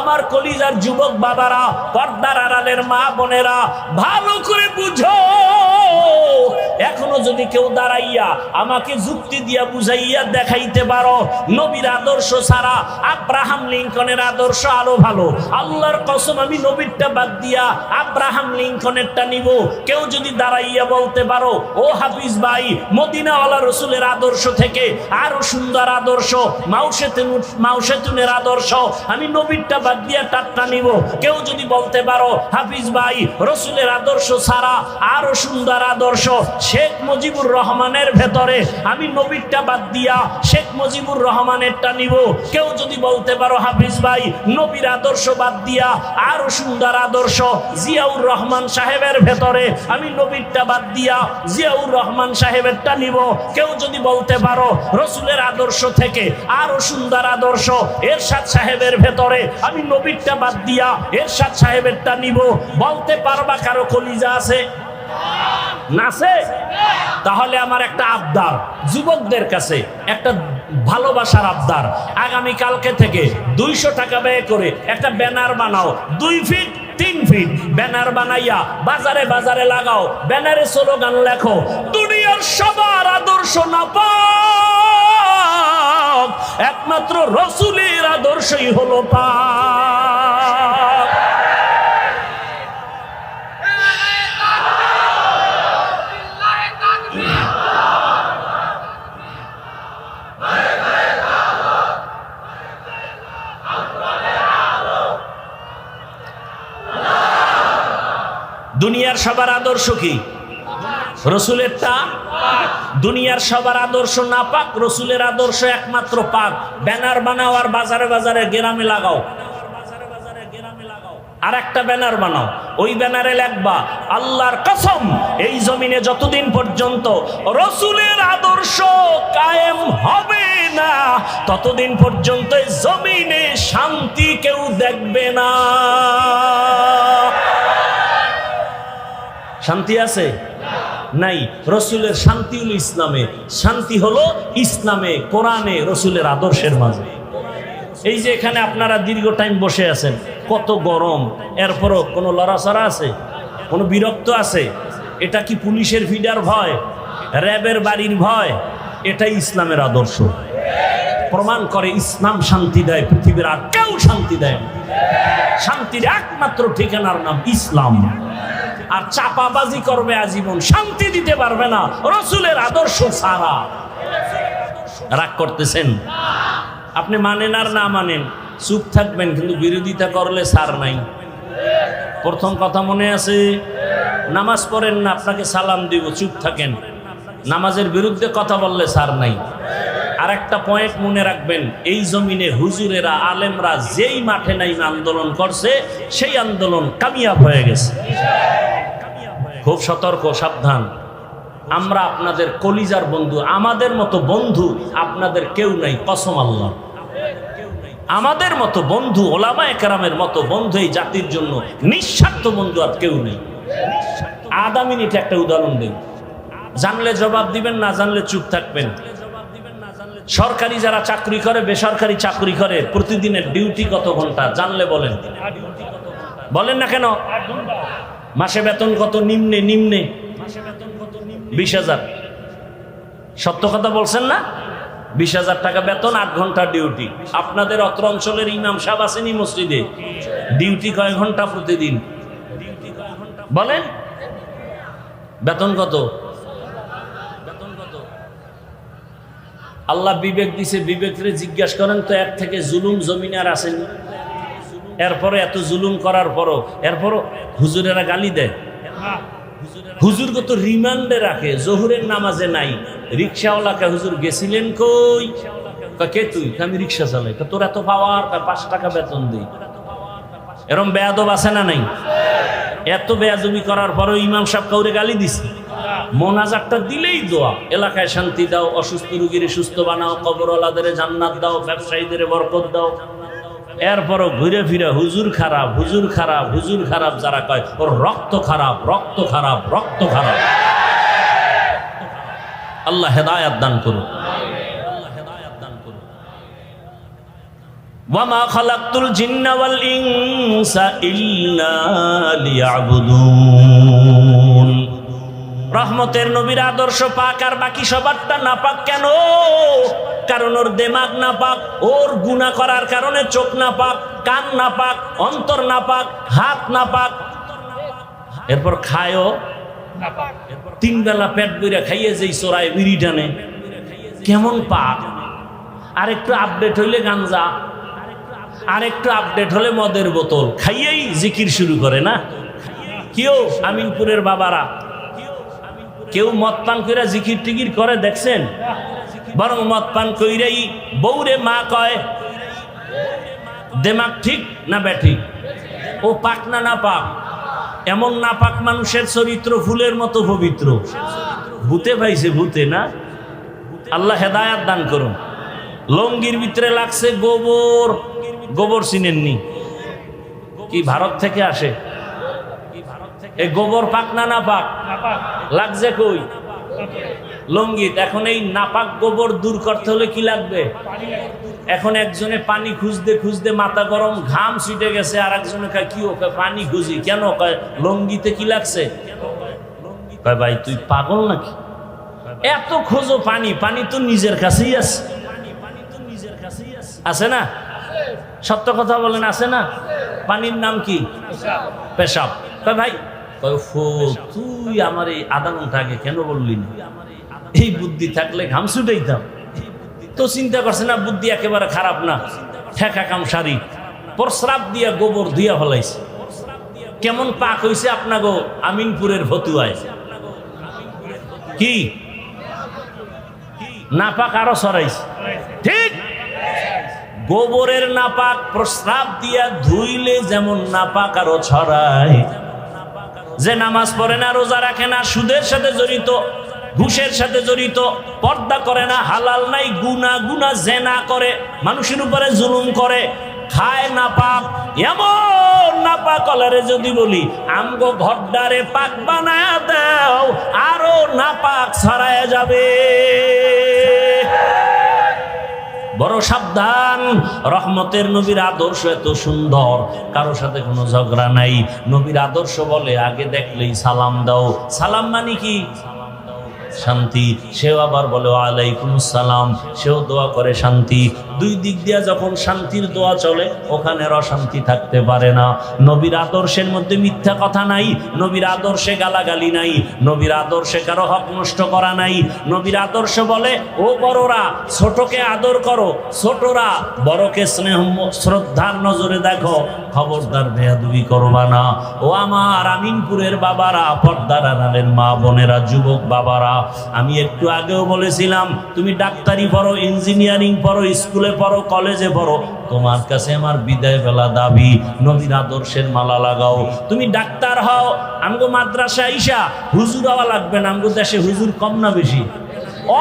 আমার কলিজার যুবক বাবারা, পর্দার আড়ালের মা বোনেরা, ভালো করে বুঝো, এখনো যদি কেউ দাঁড়াইয়া আমাকে যুক্তি দিয়া বুঝাইয়া দেখাইতে পারো নবীর আদর্শ ছাড়া আব্রাহাম লিঙ্কনের আদর্শ আরো ভালো, আল্লাহর কসম আমি নবীরটা বাদ দিয়া আব্রাহাম লিঙ্কনেরটা নিব, কেউ যদি দাঁড়াইয়া বলতে পারো ও হাফিজ ভাই মদিনাওয়ালা রসুলের আদর্শ থেকে আরো সুন্দর আদর্শ মাউশেতুনের আদর্শ, আমি নবীরটা বাদ দিয়া তারটা নিব, কেউ যদি বলতে পারো হাফিজ ভাই রসুলের আদর্শ ছাড়া আরো সুন্দর আদর্শ শেখ মুজিবুর রহমানের ভেতরে, আমি নবীরটা বাদ দিয়া শেখ মুজিবুর রহমানেরটা নিব, কেউ যদি বলতে পারো হাফিজ ভাই নবীর আদর্শ বাদ দিয়া আরো সুন্দর আদর্শ জিয়াউর রহমান সাহেবের ভেতরে, আমি নবীরটা বাদ দিয়া জিয়াউর রহমান সাহেবেরটা নিব, কেউ যদি বলতে পারো রসুলের আদর্শ থেকে আরো সুন্দর আদর্শ এরশাদ সাহেবের ভেতরে, আমি নবীরটা বাদ দিয়া এরশাদ সাহেবেরটা নিব, বলতে পারবা কারো কলিজা আছে? নাছে? তাহলে আমার একটা আবদার যুবকদের কাছে, একটা ভালোবাসার আবদার, আগামী কালকে থেকে 200 টাকা ব্যয় করে একটা ব্যানার বানাও, 2 ফিট 3 ফিট ব্যানার বানাইয়া বাজারে বাজারে লাগাও, ব্যানারে স্লোগান লেখো দুনিয়ার সবার আদর্শ না পাক, একমাত্র রসুলের আদর্শই হলো পাক। দুনিয়ার সবার আদর্শ কি? রসুলেরটা। দুনিয়ার সবার আদর্শ না পাক, রসুলের আদর্শ একমাত্র পাক। ব্যানার বানাও আর বাজারে বাজারে গ্রামে লাগাও, আর একটা ব্যানার বানাও, ওই ব্যানারে লেখবা আল্লাহর কসম এই জমিনে যতদিন পর্যন্ত রসুলের আদর্শ কায়েম হবে না ততদিন পর্যন্ত এই জমিনে শান্তি কেউ দেখবে না। শান্তি আছে? নাই। রসুলের শান্তি হলো ইসলামে, শান্তি হলো ইসলামে, কোরআনে, রসুলের আদর্শের মাঝে। এই যে এখানে আপনারা দীর্ঘ টাইম বসে আছেন, কত গরম, এরপরও কোনো লড়াচড়া আছে? কোনো বিরক্ত আছে? এটা কি পুলিশের ফিডার ভয়, র্যাবের বাড়ির ভয়? এটাই ইসলামের আদর্শ। প্রমাণ করে ইসলাম শান্তি দেয়, পৃথিবীর আর কেউ শান্তি দেয় না। শান্তির একমাত্র ঠিকানার নাম ইসলাম। আর চাপাবাজি করবে আজীবন, শান্তি দিতে পারবে না রসুলের আদর্শ ছাড়া। রাগ করতেছেন? আপনি মানেন আর না মানেন, চুপ থাকবেন, কিন্তু বিরোধিতা করলে ছাড় নাই। প্রথম কথা মনে আছে? নামাজ পড়েন না, আপনাকে সালাম দিব, চুপ থাকেন। নামাজের বিরুদ্ধে কথা বললে ছাড় নাই। আর একটা পয়েন্ট মনে রাখবেন, এই জমিনে হুজুরেরা, আলেমরা যেই মাঠে নাই আন্দোলন করছে, সেই আন্দোলন কামিয়াব হয়ে গেছে। খুব সতর্ক, সাবধান। আমরা আপনাদের কলিজার বন্ধু, আমাদের মতো বন্ধু আপনাদের কেউ নাই, কসম আল্লাহ। আমাদের মতো বন্ধু, ওলামায়ে কেরামের মতো বন্ধু এই জাতির জন্য নিঃস্বার্থ বন্ধু আর কেউ নেই। আধা মিনিট একটা উদাহরণ দেই, জানলে জবাব দিবেন, না জানলে চুপ থাকবেন। সরকারি যারা চাকরি করে, বেসরকারি চাকরি করে, প্রতিদিনের ডিউটি কত ঘন্টা জানলে বলেন? বলেন না কেন? মাসে বেতন কত? নিম্নে 20,000। সত্য কথা বলছেন না? 20,000 টাকা বেতন, 8 ঘন্টা ডিউটি। আপনাদের অত্র অঞ্চলের ইমাম সাহেব আসেনি মসজিদে, ডিউটি কয় ঘন্টা প্রতিদিন? বলেন, বেতন কত? আল্লাহ বিবেক দিছে, বিবেকরে জিজ্ঞাসা করেন তো, এর থেকে জুলুম জমিনে আর আসেনি? এরপরে এত জুলুম করার পরও এরপরও হুজুরেরা গালি দেয়। হুজুরকে তো রিমান্ডে রাখে, জোহরের নামাজে নাই। রিক্সাওয়ালাকে হুজুর গেছিলেন কই? কে তুই? আমি রিক্সা চালাই। তোর এত পাওয়ার? 5 টাকা বেতন দিই। এরম বেয়াদব আছে না নাই? এত বেয়াদবি করার পরও ইমাম সাহেব কাউরে গালি দিছে? মোনাজাতটা দিলেই দোয়া, এলাকায় শান্তি দাও, অসুস্থ রোগীর সুস্থ বানাও, কবরওয়ালাদের জান্নাত দাও, ব্যবসায়ীদের বরকত দাও। এরপরও ঘুরে ফিরে হুজুর খারাপ, হুজুর খারাপ, হুজুর খারাপ যারা কয়, ওর রক্ত খারাপ, রক্ত খারাপ, রক্ত খারাপ। আল্লাহ হেদায়াত দান করুন। ওয়ামা খালাকতুল জিন্না ওয়াল ইনসা ইল্লা লিয়াবুদুন। রহমতের নবীর আদর্শ পাক আর বাকি সবারটা নাপাক কেন? কারণ ওর দেমাগ নাপাক, ওর গুনাহ করার কারণে চোখ নাপাক, কান নাপাক, অন্তর নাপাক, হাত নাপাক। এরপর খায়ও নাপাক, 3 বেলা পেট বইরা খাইয়ে যেই চোরায় বিড়ি টানে, কেমন পাক। আর একটু আপডেট হইলে গাঞ্জা, আর একটু আপডেট হলে মদের বোতল খাইয়েই জিকির শুরু করে না? কেউ আমিনপুরের বাবারা কেউ মদ পান কইরা জিকির টিকির করে দেখছেন? বরং মদ পান কইরাই বউরে মা কয়। দেমাগ ঠিক না ব্যাঠিক? ও পাক না না পাক? এমন না পাক মানুষের চরিত্র ফুলের মতো পবিত্র। ভূতে পাইছে, ভূতে না? আল্লাহ হেদায়াত দান করুন। লঙ্গির ভিতরে লাগছে গোবর। গোবর চিনেননি? কি ভারত থেকে আসে এই গোবর? পাক না না পাক? লাগছে কই? লঙ্গিত। এখন এই নাপাক গোবর দূর করতে হলে কি লাগবে? এখন একজনে পানি খুঁজতে খুঁজতে মাথা গরম, ঘাম ছিটে গেছে, আর একজনে কয় কি ওকে পানি খুঁজি কেন? কয় লঙ্গিতে কি লাগছে? কয় ভাই তুই পাগল নাকি? এত খোঁজো পানি, পানি তো নিজের কাছেই আছে। আছে না? সত্য কথা বলেন, আছে না? পানির নাম কি? পেশাব। কয় ভাই, তুই আমার এই আধা ঘন্টা আগে কেন বললি না? এই বুদ্ধি থাকলে ঘাম ছুটাইতাম। তো চিন্তা করছে না, বুদ্ধি একেবারে খারাপ না, ঠেকা কাম সারি প্রস্রাব দিয়া গোবর দিয়া ফলাইছে। কেমন পাক হইছে আপনাগো আমিনপুরের ফতুয়ায়? কি নাপাক আরো ছড়াইছে। ঠিক গোবরের নাপাক প্রস্রাব দিয়া ধুইলে যেমন নাপাক আরো ছড়ায়। যে নামাজ পড়ে না, রোজা রাখে না, সুদের সাথে জড়িত, ঘুষের সাথে জড়িত, পর্দা করে না, হালাল নাই, গুনা গুনা জেনা করে, মানুষের উপরে জুলুম করে, খায় নাপাক, এমন নাপাক কলারে যদি বলি আমগো ঘরডারে পাক বানায় দাও, আরো নাপাক ছড়ায় যাবে। বড় সাবধান। রহমতের নবীর আদর্শ এত সুন্দর, কারো সাথে কোনো ঝগড়া নাই। নবীর আদর্শ বলে আগে দেখলেই সালাম দাও। সালাম মানে কি? শান্তি। সেও আবার বলে ওয়ালাইকুম সালাম, সেও দোয়া করে শান্তি। দুই দিক দিয়া যখন শান্তির দোয়া চলে, ওখানে অশান্তি থাকতে পারে না। নবীর আদর্শের মধ্যে মিথ্যা কথা নাই, নবীর আদর্শে গালাগালি নাই, নবীর আদর্শে কারো হক নষ্ট করা নাই। নবীর আদর্শ বলে ও বড়রা ছোটকে আদর করো, ছোটরা বড়কে স্নেহ শ্রদ্ধার নজরে দেখো, খবরদার বেয়াদবি করবা না। ও আমার আমিনপুরের বাবারা, পর্দার আড়ালের মা বোনেরা, যুবক বাবারা, আমি একটু আগেও বলেছিলাম তুমি ডাক্তারি পড়ো, ইঞ্জিনিয়ারিং পড়ো, স্কুলে পড়ো, কলেজে পড়ো, তোমার কাছে আমার বিদায় বেলা দাবি নবীর আদর্শের মালা লাগাও। তুমি ডাক্তার হও, আমগো মাদ্রাসা আইসা হুজুর হওয়া লাগবে না। আমগো দেশে হুজুর কম না বেশি?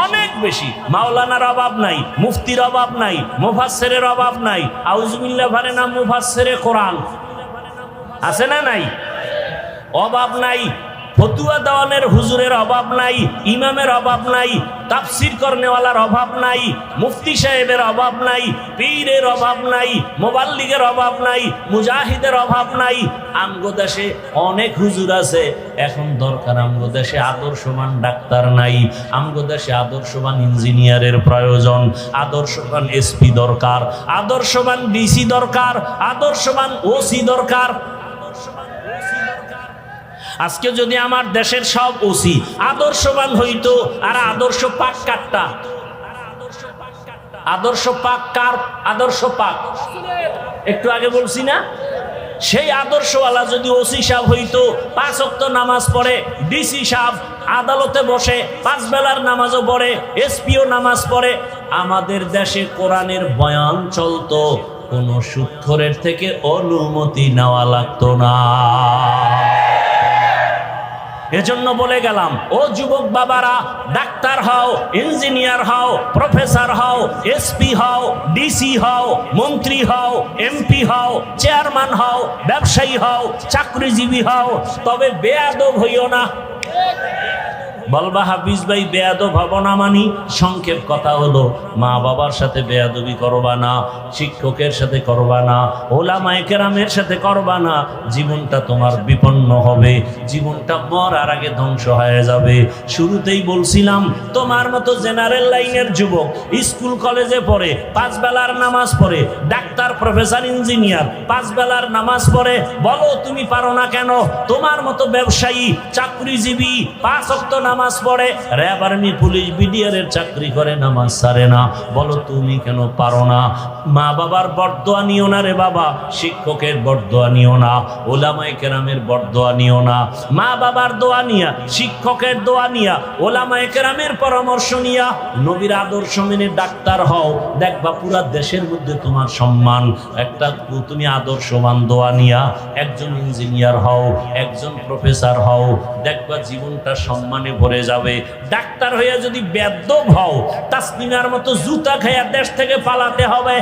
অনেক বেশি। মাওলানার অভাব নাই, মুফতির অভাব নাই, মুফাসসিরের অভাব নাই। আউযুবিল্লাহ পারে না মুফাসসিরে কোরআন? আছে না নাই? অভাব নাই। ফতুয়া দেওয়ানের হুজুরের অভাব নাই, ইমামের অভাব নাই, তাফসির করনেওয়ালার অভাব নাই, মুফতি সাহেবের অভাব নাই, পীরের অভাব নাই, মুবাল্লিগের অভাব নাই, মুজাহিদের অভাব নাই। আমগো দেশে অনেক হুজুর আছে। এখন দরকার আমগো দেশে আদর্শবান ডাক্তার নাই, আমগো দেশে আদর্শবান ইঞ্জিনিয়ারের প্রয়োজন, আদর্শবান এসপি দরকার, আদর্শবান ডিসি দরকার, আদর্শবান ওসি দরকার। আজকে যদি আমার দেশের সব ওসি আদর্শবান হইতো, আর আদর্শ পাক কাটটা, আদর্শ পাক কার? আদর্শ পাক একটু আগে বলছি না? সেই আদর্শওয়ালা যদি ওসি সাহেব হইতো, 5 ওয়াক্ত নামাজ পড়ে, ডিসি সাহেব আদালতে বসে 5 বেলার নামাজও পড়ে, এসপিও নামাজ পড়ে, আমাদের দেশে কোরআনের বয়ান চলতো, কোন সুৎখরের থেকে অনুমতি নেওয়া লাগতো না। এজন্য বলে গেলাম, ও যুবক বাবারা, ডাক্তার হও, ইঞ্জিনিয়ার হও, প্রফেসর হও, এসপি হও, ডিসি হও, মন্ত্রী হও, এমপি হও, চেয়ারম্যান হও, ব্যবসায়ী হও, চাকরিজীবী হও, তবে বেয়াদব হইও না। বলবা হাফিজ ভাই বেয়াদব হব না মানি? সংক্ষেপ কথা হলো, মা বাবার সাথে বেয়াদবি করবা না, শিক্ষকের সাথে করবা না, ওলামায়ে কেরামের সাথে করবা না, জীবনটা তোমার বিপন্ন হবে, জীবনটা মরার আগে ধ্বংস হয়ে যাবে। শুরুতেই বলছিলাম তোমার মতো জেনারেল লাইনের যুবক স্কুল কলেজে পড়ে, 5 বেলার নামাজ পড়ে, ডাক্তার প্রফেসর ইঞ্জিনিয়ার 5 বেলার নামাজ পড়ে, বলো তুমি পারো না কেন? তোমার মতো ব্যবসায়ী চাকরিজীবী 5 ওয়াক্ত নামাজ পড়ে, র্যাব আর্মি পুলিশ বিডিআর এর চাকরি করে, নামাজ ছাড়ে না, বলো তুমি কেন পারো না? মা বাবার বরদোয়া নিও না রে বাবা, শিক্ষকের বরদোয়া নিও না, ওলামায়ে কেরামের বরদোয়া নিও না। মা বাবার দোয়া নিয়া, শিক্ষকের দোয়া নিয়া, ওলামায়ে কেরামের পরামর্শ নিয়া নবীর আদর্শ মেনে ডাক্তার হও, দেখবা পুরা দেশের মধ্যে তোমার সম্মান। একটা তুমি আদর্শবান দোয়া নিয়া একজন ইঞ্জিনিয়ার হও, একজন প্রফেসর হও, দেখবা জীবনটা সম্মানে ভরে যাবে। ডাক্তার হইয়া যদি বেয়াদব হও, তাসলিমার মতো জুতা খাইয়া দেশ থেকে পালাতে হবে।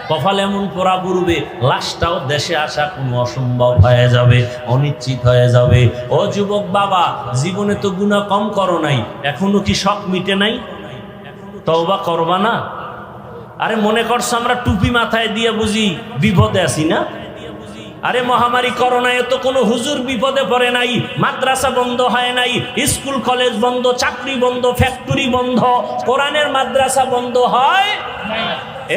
কপাল এমন পোড়া বুড়বে, লাশটাও দেশে আসা কোনো অসম্ভব হয়ে যাবে, অনিশ্চিত হয়ে যাবে। ও যুবক বাবা, জীবনে তো গুনাহ কম করো নাই, এখনো কি শখ মিটে নাই? তওবা করবা না? আরে মনে করছো আমরা টুপি মাথায় দিয়ে বুঝি বিপদে আছি না? আরে মহামারী করোনায় তো কোনো হুজুর বিপদে পড়ে নাই, মাদ্রাসা বন্ধ হয় নাই, স্কুল কলেজ বন্ধ, চাকরি বন্ধ, ফ্যাক্টরি বন্ধ, কোরআনের মাদ্রাসা বন্ধ হয়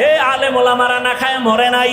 এ আলেম ওলামারা না খায় মরে নাই।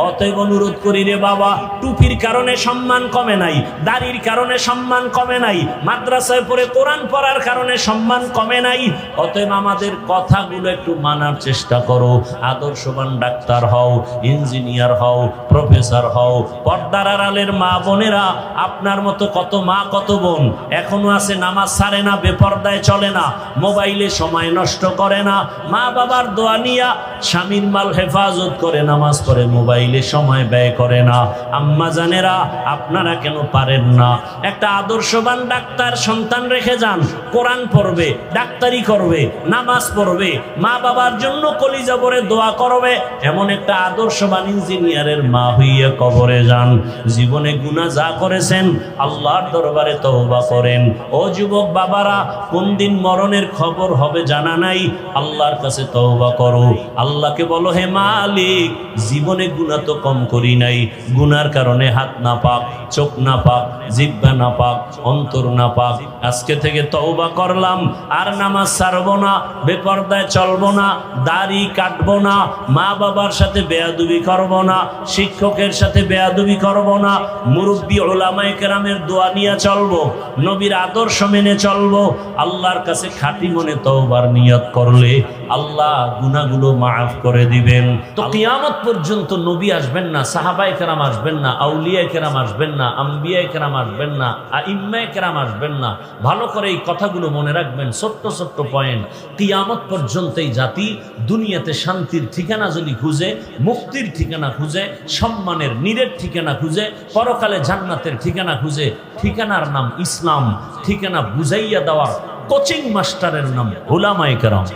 অতএব অনুরোধ করি রে বাবা, টুপির কারণে সম্মান কমে নাই, দাড়ির কারণে সম্মান কমে নাই, মাদ্রাসায় পড়ে কোরআন পড়ার কারণে সম্মান কমে নাই। অতএব আমাদের কথাগুলো একটু মানার চেষ্টা করো। আদর্শবান ডাক্তার হও, ইঞ্জিনিয়ার হও, প্রফেসর হও। পর্দার আড়ালের মা বোনেরা, আপনার মতো কত মা কত বোন এখনো আছে নামাজ ছাড়ে না, বেপর্দায় চলে না, মোবাইলে সময় নষ্ট করে না, মা বাবার দোয়া নিয়া স্বামীর মাল হেফাজত করে নামাজ পড়ে, মোবাইলে সময় ব্যয় করে না। আম্মা জানেরা, আপনারা কেন পারেন না? একটা আদর্শবান ডাক্তার সন্তান রেখে যান, কোরআন পড়বে, ডাক্তারি করবে, নামাজ পড়বে, মা বাবার জন্য কলিজা ভরে দোয়া করবে। এমন একটা আদর্শবান ইঞ্জিনিয়ারের মা হইয়া কবরে যান। জীবনে গুনাহ যা করেছেন আল্লাহর দরবারে তওবা করেন। ও যুবক বাবারা, কোন দিন মরণের খবর হবে জানা নাই, আল্লাহর কাছে তওবা করো। আল্লাহকে বলো, হে মালিক, জীবনে গুনাহ তো কম করি নাই, গুনার কারণে হাত না পাক, চোখ না পাক, জিহ্বা না পাক, অন্তর না পাক, আজকে থেকে তওবা করলাম, আর নামাজ ছাড়বো না, বেপরদায় চলবো না, দাড়ি কাটবো না, মা বাবার সাথে বেয়াদবি করবো না, শিক্ষকের সাথে বেয়াদবি করবো না, মুরব্বী ওলামায়ে কেরামের দোয়া নিয়ে চলবো, নবীর আদর্শ মেনে চলবো। আল্লাহর কাছে খাঁটি মনে তওবার নিয়ত করলে আল্লাহ গুনাহগুলো মাফ করে দিবেন। তো কিয়ামত পর্যন্ত নবী আসবেন না, সাহাবায়ে কেরাম আসবেন না, আউলিয়ায়ে কেরাম আসবেন না, আম্বিয়ায়ে কেরাম আসবেন না, আইম্মায়ে কেরাম আসবেন না। ভালো করে এই কথাগুলো মনে রাখবেন, ছোট্ট ছোট্ট পয়েন্ট। কিয়ামত পর্যন্ত এই জাতি দুনিয়াতে শান্তির ঠিকানা যদি খুঁজে, মুক্তির ঠিকানা খুঁজে, সম্মানের নীড়ের ঠিকানা খুঁজে, পরকালে জান্নাতের ঠিকানা খুঁজে, ঠিকানার নাম ইসলাম, ঠিকানা বুঝাইয়া দেওয়ার কোচিং মাস্টারের নাম উলামায়ে কেরাম।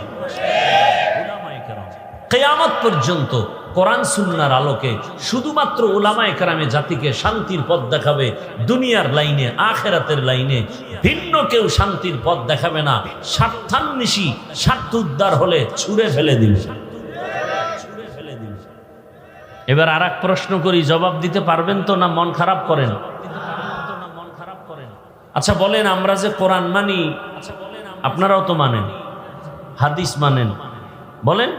কিয়ামত পর্যন্ত কোরআন সুন্নাহর আলোকে শুধুমাত্র উলামায়ে কেরামে জাতিকে শান্তির পথ দেখাবে, দুনিয়ার লাইনে আখিরাতের লাইনে ভিন্ন কেউ শান্তির পথ দেখাবে না। স্বার্থান্বেষী স্বার্থ উদ্ধার হলে ছুঁড়ে ফেলে দিবে। এবার আর এক প্রশ্ন করি, জবাব দিতে পারবেন তো, না মন খারাপ করেন? আচ্ছা বলেন, আমরা যে কোরআন মানি, আপনারাও তো মানেন, হাদিস মানেন, বলেন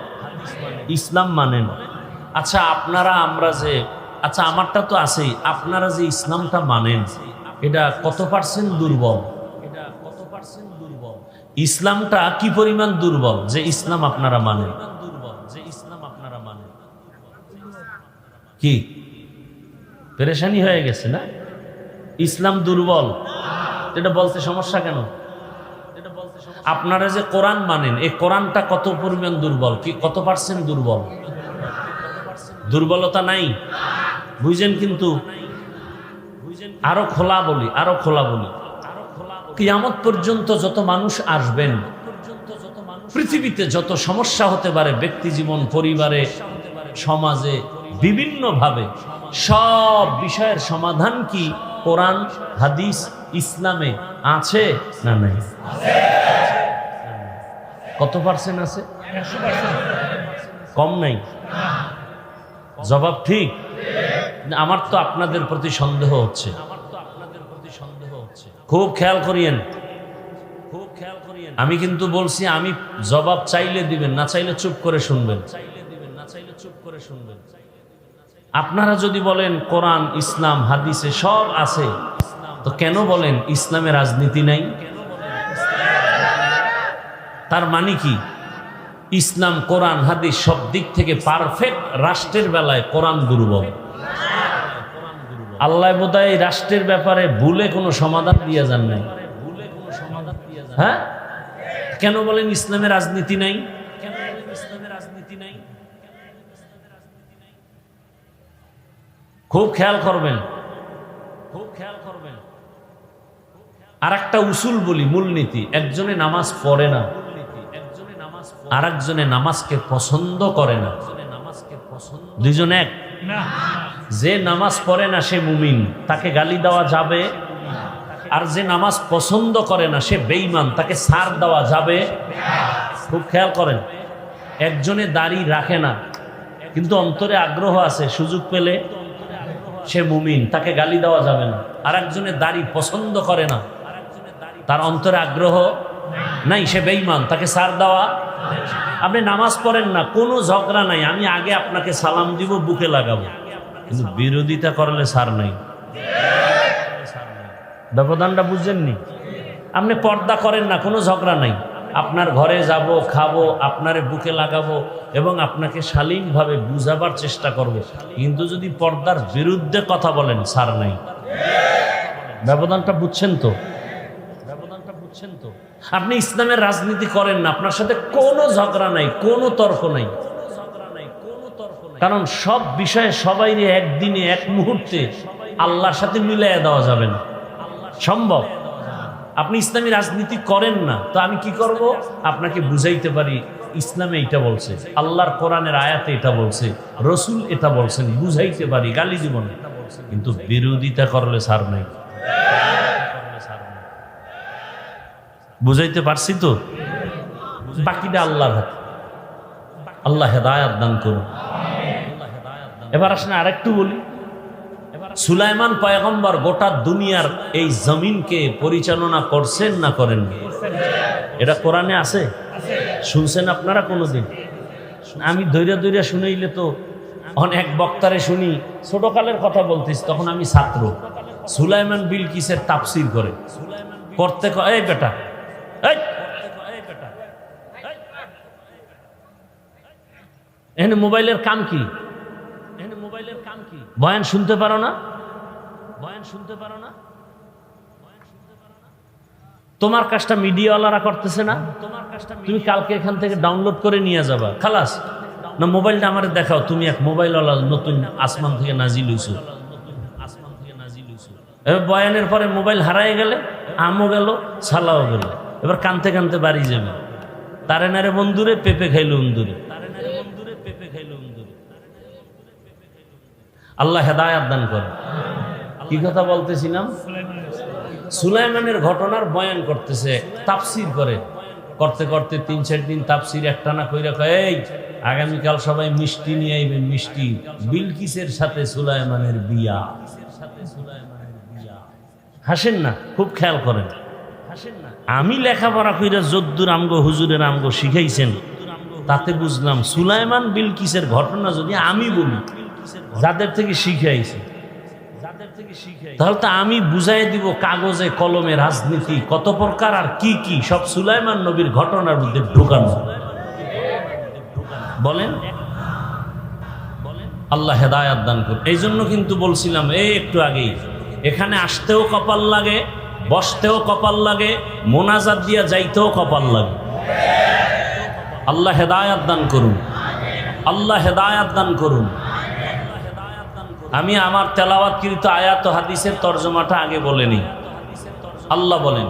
ইসলাম মানেন। আচ্ছা আপনারা আমরা যে, আচ্ছা আমারটা তো আছেই, আপনারা যে ইসলামটা মানেন, এটা কত পার্সেন্ট দুর্বল? ইসলামটা কি পরিমাণ দুর্বল যে ইসলাম আপনারা মানেন? কি পেরেশানি হয়ে গেছে না? ইসলাম দুর্বল, এটা বলতে সমস্যা কেন? আপনারা যে কোরআন মানেন, এই কোরআনটা কত পরিমাণ দুর্বল, কি কত পার্সেন্ট দুর্বল? দুর্বলতা নাই, বুঝেন? কিন্তু আরো খোলা বলি, আরো খোলা বলি, কিয়ামত পর্যন্ত যত মানুষ আসবেন, পৃথিবীতে যত সমস্যা হতে পারে, ব্যক্তি জীবন, পরিবারে, সমাজে, বিভিন্নভাবে, সব বিষয়ের সমাধান কি কোরআন, হাদিস, ইসলামে আছে না নাই? কত পার্সেন্ট আছে? কম নাই? জবাব ঠিক? আমার তো আপনাদের প্রতি সন্দেহ হচ্ছে। খুব খেয়াল করিয়েন, আমি কিন্তু বলছি আমি জবাব চাইলে দিবেন, না চাইলে চুপ করে শুনবেন। আপনারা যদি বলেন কোরআন ইসলাম হাদিসে সব আছে, তো কেন বলেন ইসলামে রাজনীতি নাই? তার মানে কি? ইসলাম কোরআন হাদিস সব দিক থেকে পারফেক্ট, রাষ্ট্রের বেলায় কোরআন দুর্বল। আল্লাহ বোধহয় রাষ্ট্রের ব্যাপারে ভুলে কোনো সমাধান দিয়ে যান নাই। হ্যাঁ, কেন বলেন ইসলামে রাজনীতি নাই? খুব খেয়াল করবেন, আর একটা উসুল বলি, মূলনীতি। একজনে নামাজ পড়ে না, আর একজনে নামাজকে পছন্দ করে না। দুইজন এক? যে নামাজ পড়ে না সে মুমিন, তাকে গালি দেওয়া যাবে। আর যে নামাজ পছন্দ করে না সে বেঈমান, তাকে ছাড় দেওয়া যাবে। খুব খেয়াল করেন, একজনে দাড়ি রাখে না কিন্তু অন্তরে আগ্রহ আছে, সুযোগ পেলে সে মুমিন, তাকে গালি দেওয়া যাবে না। আর একজনে দাড়ি পছন্দ করে না, তার অন্তরে আগ্রহ নাই, সে বেঈমান, তাকে ছাড় দেওয়া। আপনি নামাজ পড়েন না, কোনো ঝগড়া নাই, আমি আগে আপনাকে সালাম দিব, বুকে লাগাবো, কিন্তু বিরোধিতা করলে ছাড় নাই। ব্যবধানটা বুঝছেননি? আপনি পর্দা করেন না, কোনো ঝগড়া নাই, আপনার ঘরে যাব, খাবো, আপনারে বুকে লাগাবো এবং আপনাকে শালীনভাবে বুঝাবার চেষ্টা করব, কিন্তু যদি পর্দার বিরুদ্ধে কথা বলেন ছাড় নাই। ব্যবধানটা বুঝছেন তো? আপনি ইসলামের রাজনীতি করেন না, আপনার সাথে কোনো ঝগড়া নাই, কোনো তর্ক নাই, কারণ সব বিষয়ে সবাই একদিনে এক মুহূর্তে আল্লাহর সাথে মিলাইয়া দেওয়া যাবে না, সম্ভব। আপনি ইসলামী রাজনীতি করেন না, তো আমি কি করব? আপনাকে বুঝাইতে পারি ইসলামে এটা বলছে, আল্লাহর কোরআনের আয়াতে এটা বলছে, রসুল এটা বলছেন, বুঝাইতে পারি, গালি দিব না, কিন্তু বিরোধিতা করলে ছাড় নাই। বুঝাইতে পারছি তো? বাকিটা আল্লাহর হাতে। আল্লাহ হেদায়াত দান করুন। এবার আসলে আরেকটু বলি, সুলাইমান পয়গম্বর গোটা দুনিয়ার এই জমিনকে পরিচালনা করছেন না করেন? এটা কোরআনে আছে, শুনছেন আপনারা কোনোদিন? আমি দৈরা দৈরা শুনাইলে তো অনেক বক্তারে শুনি, ছোটকালের কথা বলতেছি, তখন আমি ছাত্র। সুলাইমান বিলকিসের তাফসীর করে করতে, এই বেটা, এখানে মোবাইলের কাম কি? বয়ান শুনতে পারো না? তোমার কাজটা মিডিয়াওয়ালারা করতেছে না? তুমি কালকে এখান থেকে ডাউনলোড করে নিয়ে যাবা, খালাস। না, মোবাইলটা আমার দেখাও, তুমি এক মোবাইলওয়ালা নতুন আসমান থেকে নাজিল হইছো। এবার বয়ানের পরে মোবাইল হারাই গেলে আমও গেল, সালাও গেল, এবার কানতে কানতে বাড়ি যাবে। তারে নারে বন্ধুরে পেঁপে খাইলো উন্দুরে। আল্লাহ হেদায়াত দান করে। কি কথা বলতেছিলাম? সুলাইমানের ঘটনার বয়ান করতেছে, তাফসীর করে, করতে করতে ৩-৪ দিন তাফসীর একটানা কইরা কয়, এই আগামীকাল সবাই মিষ্টি নিয়ে আইবেন, মিষ্টি, বিলকিসের সাথে সুলাইমানের বিয়া। হাসেন না, খুব খেয়াল করেন। আমি লেখাপড়া কইরা যদ্দুর আমগো হুজুরের আমগো শিখাইছেন, তাতে বুঝলাম সুলাইমান বিলকিসের ঘটনা যদি আমি বলি, যাদের থেকে শিখাইছি, তাহলে তো আমি বুঝাই দিব কাগজে কলমে রাজনীতি কত প্রকার আর কি কি সব সুলাইমান নবীর ঘটনার মধ্যে ঢোকানো। বলেন, আল্লাহ হেদায়াত দান করুন। এই জন্য কিন্তু বলছিলাম এই একটু আগেই, এখানে আসতেও কপাল লাগে, বসতেও কপাল লাগে, মোনাজাত দিয়া যাইতেও কপাল লাগে। আল্লাহ হেদায়াত দান করুন, আল্লাহ হেদায়াত দান করুন। আমি আমার তেলাওয়াতকৃত আয়াত ও হাদিসের তরজমাটা আগে বলেনি। আল্লাহ বলেন,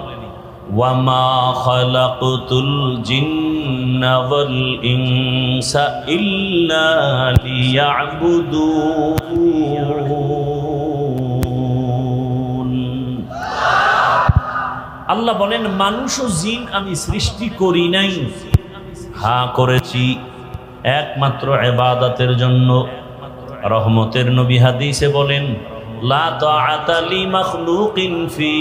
ওয়ামা খালাকতুল জিন্না ওয়াল ইনসা ইল্লা লিয়াবুদুন। আল্লাহ বলেন মানুষ ও জিন আমি সৃষ্টি করি নাই, হ্যাঁ করেছি একমাত্র ইবাদতের জন্য। রহমতের নবী হাদিসে বলেন লা তাআতা লি মাখলুকিন ফি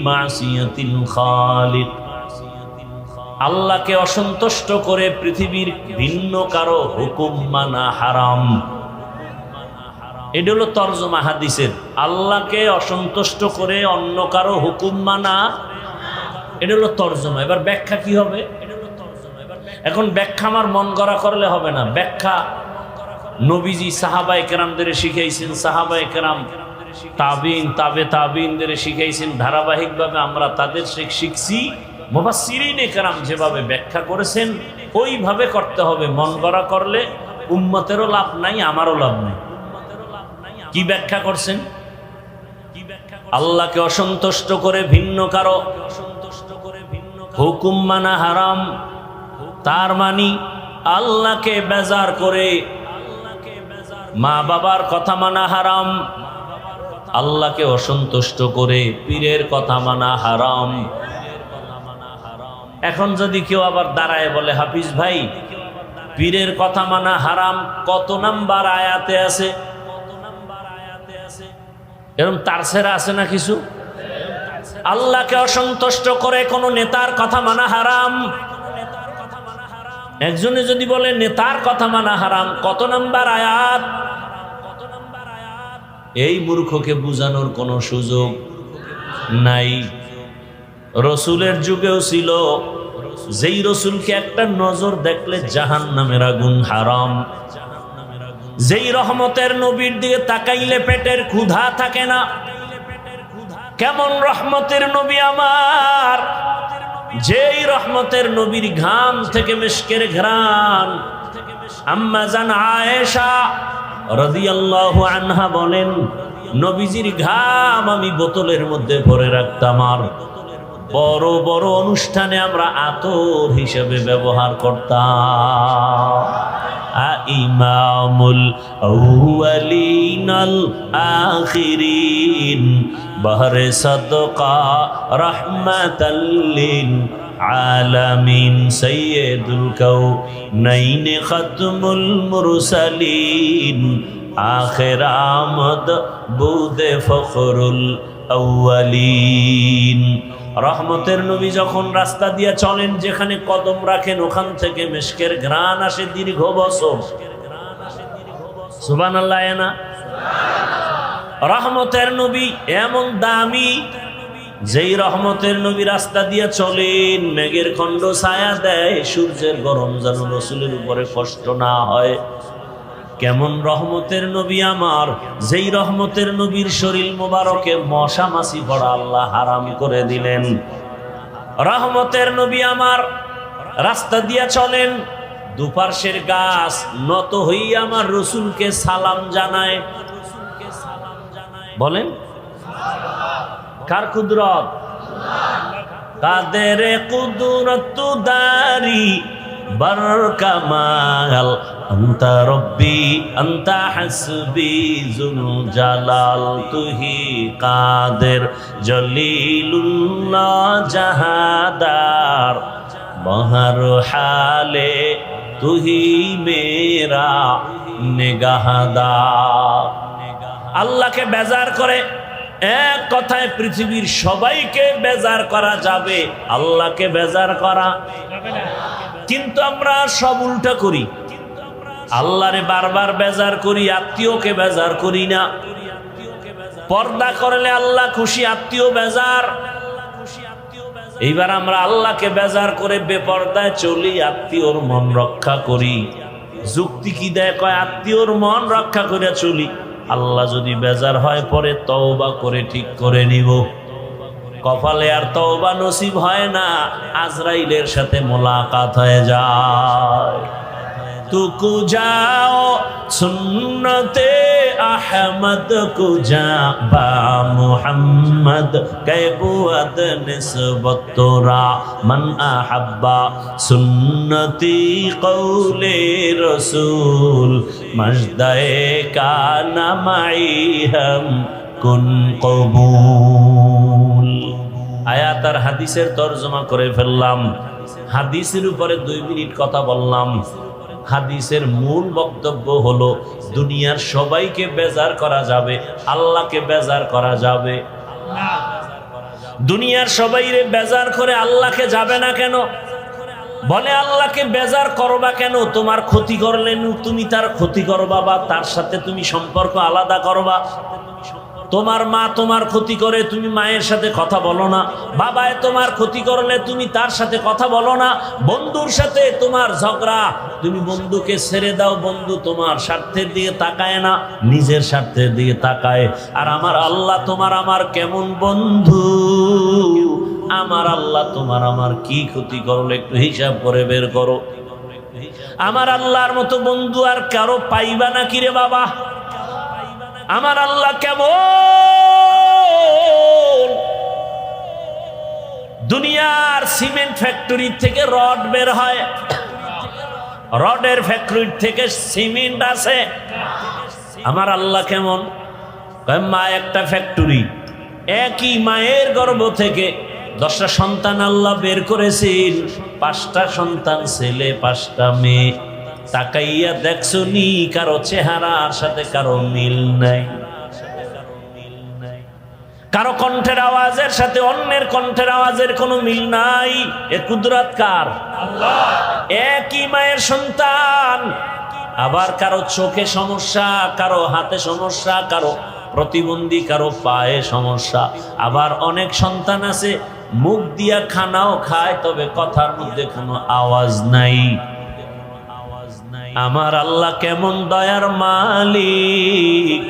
মাসিয়াতিল খালিক। আল্লাহকে অসন্তুষ্ট করে পৃথিবীর ভিন্ন কারো হুকুম মানা হারাম। এটা হলো তরজমা হাদিসের। আল্লাহকে অসন্তুষ্ট করে অন্য কারো হুকুম মানা, এটা হলো তরজমা। এবার ব্যাখ্যা কি হবে? এখন ব্যাখ্যা আমার মন গড়া করলে হবে না। ব্যাখ্যা নবীজি সাহাবায়ে কেরামদের শিখাইছেন, সাহাবায়ে কেরাম তাবিন তাবে তাবিনদের শিখাইছেন, ধারাবাহিকভাবে আমরা তাদের শিখছি। মুফাসসিরিনে কেরাম যেভাবে ব্যাখ্যা করেছেন ওইভাবে করতে হবে। মন গড়া করলে উম্মতেরও লাভ নাই, আমারও লাভ নাই। কি ব্যাখ্যা করছেন? আল্লাহকে অসন্তুষ্ট করে ভিন্ন কারো হুকুম মানা হারাম। তার মানে আল্লাহকে বেজার করে মা বাবার কথা মানা হারাম, আল্লাহকে অসন্তুষ্ট করে পীরের কথা মানা হারাম। এখন যদি কেউ আবার দাঁড়ায় বলে হাফিজ ভাই পীরের কথা মানা হারাম কত নাম্বার আয়াতে আছে? এরকম তারসেরা আছে না কিছু? আল্লাহকে অসন্তুষ্ট করে কোন নেতার কথা মানা হারাম। একজনে যদি বলে নেতার কথা মানা হারাম, কত নাম্বার আয়াত? এই মূর্খকে বুঝানোর কোনো সুযোগ নাই। রসুলের যুগেও ছিল, যেই রসুলকে একটা নজর দেখলে জাহান্নামের আগুন হারাম, যেই রহমতের নবীর দিকে তাকাইলে পেটের ক্ষুধা থাকে না। কেমন রহমতের নবী আমার, যেই রহমতের নবীর ঘাম থেকে মিশকের ঘ্রাণ। আম্মা জান আয়েশা রাদিয়াল্লাহু আনহা বলেন নবীজির ঘাম আমি বোতলের মধ্যে ভরে রাখতাম, আর বড় বড় অনুষ্ঠানে আমরা আতর হিসেবে ব্যবহার করতাম। ইমামুল আউয়ালিনাল আখিরিন বহরে সাদকা রাহমাতাল লিল আলামিন সাইয়্যিদুল কাউনাইন খাতমুল মুরসালিন আখির আমদ বুদে ফখরুল আউয়ালিন। রহমতের নবী যখন রাস্তা দিয়ে চলেন, যেখানে কদম রাখেন ওখান থেকে মিশকের ঘ্রাণ আসে দীর্ঘ বছর। সুবহানাল্লাহ না? রহমতের নবী এমন দামি, যেই রহমতের নবী রাস্তা দিয়ে চলেন মেঘের খণ্ড ছায়া দেয়, সূর্যের গরম যেন রাসূলের উপরে কষ্ট না হয়। কেমন রহমতের নবী আমার, যেই রহমতের নবীর শরীর মোবারকে মশা মাছি পড়া আল্লাহ হারাম করে দিলেন। রহমতের নবী আমার রাস্তা দিয়া চলেন, দুপার্শ্বের গাছ নত হইয়া আমার রসুলকে সালাম জানায়। বলেন কার কুদরত? কাদের কুদরত দারি বরকামাল আন্তা রব্বি আন্তা হাসবি জুল জালাল তুহি কাদের জলিলুল্লাহ জাহাদার বহর হালে তুহি মেরা নিগাহদার। আল্লাহকে বেজার করে এক কথায় পৃথিবীর সবাইকে বেজার করা যাবে, আল্লাহকে বেজার করা যাবে না। কিন্তু আমরা সব উল্টা করি, আল্লাহরে বারবার বেজার করি, আত্মীয়কে বেজার করি না। পর্দা করলে আল্লাহ খুশি, আত্মীয় বেজার। এইবার আমরা আল্লাহকে বেজার করে বেপর্দায় চলি, আত্মীয়র মন রক্ষা করি। যুক্তি কি দেয়? কয় আত্মীয়র মন রক্ষা করে চলি, আল্লাহ যদি বেজার হয় পরে তওবা করে ঠিক করে নিব। কপালে আর তওবা নসিব হয় না, আজরাইলের সাথে মোলাকাত হয়ে যায়। তুকু যাও সুন্নতে আহমদ কুজা বা মুহাম্মদ কৈবুয়াদ নিসবত তোরা মান আহাব্বা সুন্নতি কৌলে রসুল মজদায়ে কানা মাই হাম কুন কবুল। আয়াত আর হাদিসের তরজমা করে ফেললাম। হাদিসের উপরে 2 মিনিট কথা বললাম। হাদিসের মূল বক্তব্য হলো দুনিয়ার সবাইকে বেজার করা যাবে, আল্লাহকে বেজার করা যাবে না। দুনিয়ার সবাইরে বেজার করে আল্লাহকে যাবে না কেন? বলে আল্লাহকে বেজার করবা কেন? তোমার ক্ষতি করলেন তুমি তার ক্ষতি করবা, বা তার সাথে তুমি সম্পর্ক আলাদা করবা। তোমার মা তোমার ক্ষতি করে, তুমি মায়ের সাথে কথা বলো না। বাবায় তোমার ক্ষতি করলে তুমি তার সাথে কথা বলো না। বন্ধুর সাথে তোমার ঝগড়া, তুমি বন্ধুকে ছেড়ে দাও। বন্ধু তোমার স্বার্থের দিকে তাকায় না, নিজের স্বার্থের দিকে তাকায়। আর আমার আল্লাহ তোমার আমার কেমন বন্ধু? আমার আল্লাহ তোমার আমার কি ক্ষতি করলো একটু হিসাব করে বের করো। আমার আল্লাহর মতো বন্ধু আর কারো পাইবা না কি রে বাবা? আমার আল্লাহ কেমন? দুনিয়ার সিমেন্ট ফ্যাক্টরি থেকে রড বের হয়, রডের ফ্যাক্টরি থেকে সিমেন্ট আসে। আমার আল্লাহ কেমন? মা একটা ফ্যাক্টরি, একই মায়ের গর্ভ থেকে 10টা সন্তান আল্লাহ বের করেছেন। 5টা সন্তান ছেলে, 5টা মেয়ে। তাকাইয়া দেখছো নি কারো চেহারার সাথে কারো মিল নাই, কারো কণ্ঠের আওয়াজের সাথে অন্যের কণ্ঠের আওয়াজের কোনো মিল নাই। এ কুদরত কার? আল্লাহ। একই মায়ের সন্তান, আবার কারো চোখে সমস্যা, কারো হাতে সমস্যা, কারো প্রতিবন্ধী, কারো পায়ে সমস্যা। আবার অনেক সন্তান আছে মুখ দিয়া খানাও খায়, তবে কথার মধ্যে কোনো আওয়াজ নাই। আমার আল্লাহ কেমন দয়ার মালিক!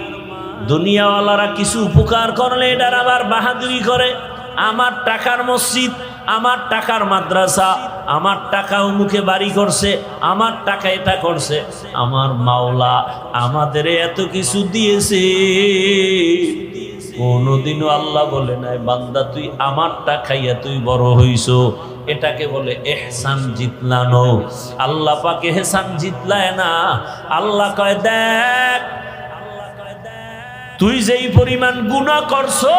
দুনিয়াওয়ালারা কিছু উপকার করলে এটার আবার বাহাদুরি করে। আমার টাকার মসজিদ, আমার টাকার মাদ্রাসা, আমার টাকা মুখে বাড়ি করছে, আমার টাকা এটা করছে। আমার মাওলা আমাদের এত কিছু দিয়েছে, কোনদিনও আল্লাহ বলে নাই বান্দা তুই আমারটা খাইয়া তুই বড় হইছো। এটাকে বলে এহসান জিতলানো। আল্লাহ পাকে এহসান জিতলায় না। আল্লাহ কয় দেখ তুই যেই পরিমাণ গুনাহ করছো,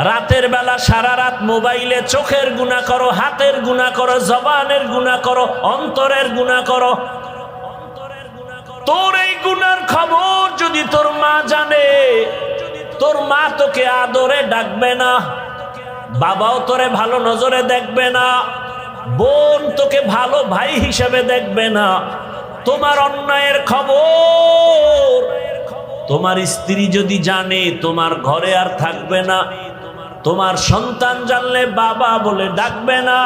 রাতের বেলা সারা রাত মোবাইলে চোখের গুনাহ করো, হাতের গুনাহ করো, জবানের গুনাহ করো, অন্তরের গুনাহ করো। তোর এই গুনার খবর যদি তোর মা জানে, তোর মা তোকে আদরে ডাকবে না, বাবাও তোরে ভালো নজরে দেখবে না, বোন তোকে ভালো ভাই হিসেবে দেখবে না। তোমার অন্যায়ের খবর তোমার স্ত্রী যদি জানে, তোমার ঘরে আর থাকবে না। তোমার সন্তান জানলে বাবা বলে ডাকবে না।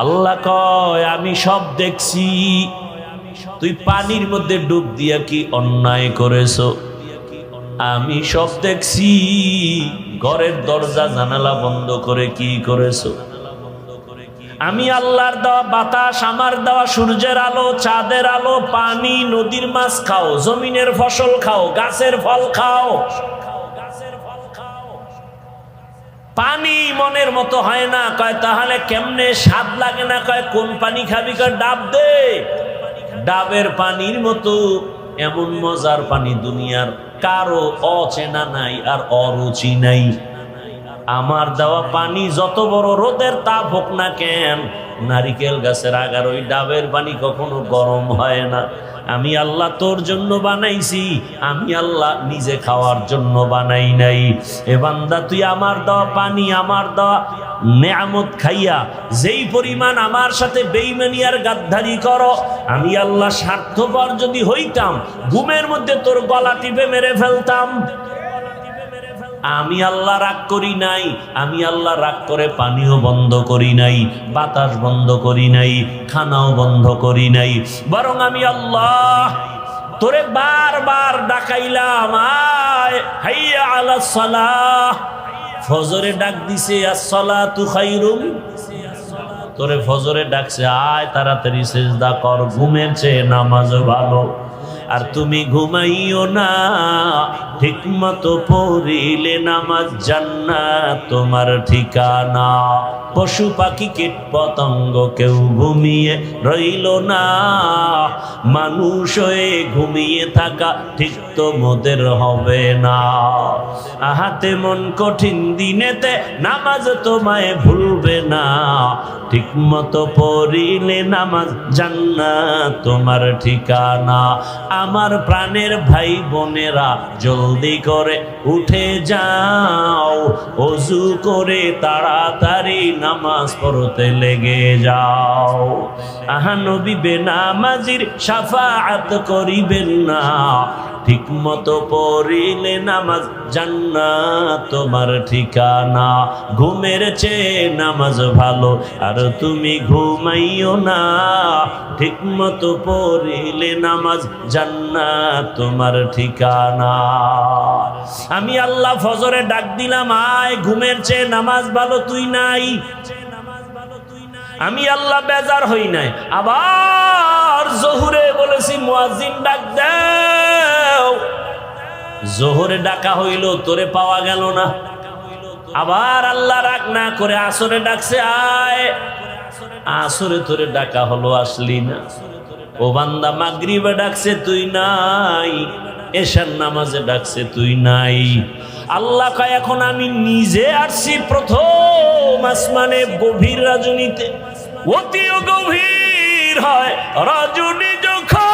আল্লাহ কয় আমি সব দেখছি। তুই পানির মধ্যে ডুব দিয়া কি অন্যায় করেছো, আমি সব দেখছি। ঘরের দরজা জানালা বন্ধ করে কি করেছো। আমি আল্লাহর দেওয়া বাতাস, আমার দেওয়া সূর্যের আলো, চাঁদের আলো, পানি, নদীর মাছ খাও, জমিনের ফসল খাও, গাছের ফল খাও। পানি মনের মতো হয় না, কয় তাহলে কেমনে স্বাদ লাগে না? কয় কোন পানি খাবি? কয় ডাব দে। ডাবের পানির মতো এমন মজার পানি দুনিয়ার কারো অচেনা নাই আর অরুচি নাই। আমার দেওয়া পানি যত বড় রোদের তাপ হোক না কেন, নারিকেল গাছের আগার ওই ডাবের পানি কখনো গরম হয় না। আমি আল্লাহ তোর জন্য বানাইছি, আমি আল্লাহ নিজে খাওয়ার জন্য বানাই নাই। এ বান্দা তুই আমার দেওয়া পানি, আমার দেওয়া নেয়ামত খাইয়া যেই পরিমাণ আমার সাথে বেঈমানি আর গাদ্দারি করো, আমি আল্লাহ স্বার্থপর যদি হইতাম ঘুমের মধ্যে তোর গলা টিপে মেরে ফেলতাম। আমি আল্লাহ রাগ করি নাই, আমি আল্লাহ রাগ করে পানিও বন্ধ করি নাই, বাতাস বন্ধ করি নাই, খানাও বন্ধ করি নাই। বরং আমি আল্লাহ তোরে বারবার ডাকাইলাম, আয় হাইয়া আলাস সালাহ। ফজরে ডাক দিছে আসসালাতু খায়রুম, তোরে ফজরে ডাকছে আয় তাড়াতাড়ি সিজদা কর, ঘুমের চেয়ে নামাজ ভালো। আর তুমি ঘুমাইও না, ঠিকমতো পড়িলে নামাজ জান্নাত তোমার ঠিকানা। পশু পাখি কীট পতঙ্গ কেউ ঘুমিয়ে রইল না। মানুষ হয়ে ঘুমিয়ে থাকা ঠিক তো মোদের হবে না। আহাতে মন কঠিন দিনেতে নামাজ তোমায় ভুলবে না। ঠিক মতো পড়িলে নামাজ জান্নাত তোমার ঠিকানা। আমার প্রাণের ভাই বোনেরা জলদি করে উঠে যাও, ওযু করে তাড়াতাড়ি নামাজ পড়তে লেগে যাও। আহা নবী বেনামাজির শাফাআত করিবেন না। ঠিক মতো পড়িলে নামাজ জান্নাত তোমার ঠিকানা। ঘুমের চেয়ে নামাজ ভালো আর তুমি ঘুমাইও না। ঠিক মতো পড়িলে নামাজ জান্নাত তোমার ঠিকানা। আমি আল্লাহ ফজরে ডাক দিলাম, আয় ঘুমের চেয়ে নামাজ ভালো, তুই নাই। আমি আল্লাহ বেজার হই নাই। আবার জোহরে বলেছি মুয়াজ্জিন ডাক দাও, জোহরে ডাকা হইল, তোরে পাওয়া গেল না। আবার আল্লাহ রাগ না করে আসরে ডাকছে, আয়। আসরে তোরে ডাকা হলো, আসলি না। ও বান্দা মাগরিবে ডাকছে, তুই নাই। এশার নামাজে ডাকছে, তুই নাই। আল্লাহ কয়, এখন আমি নিজে আসছি প্রথম আসমানে গভীর রজনীতে। অতিও গভীর হয় রজনী যখন,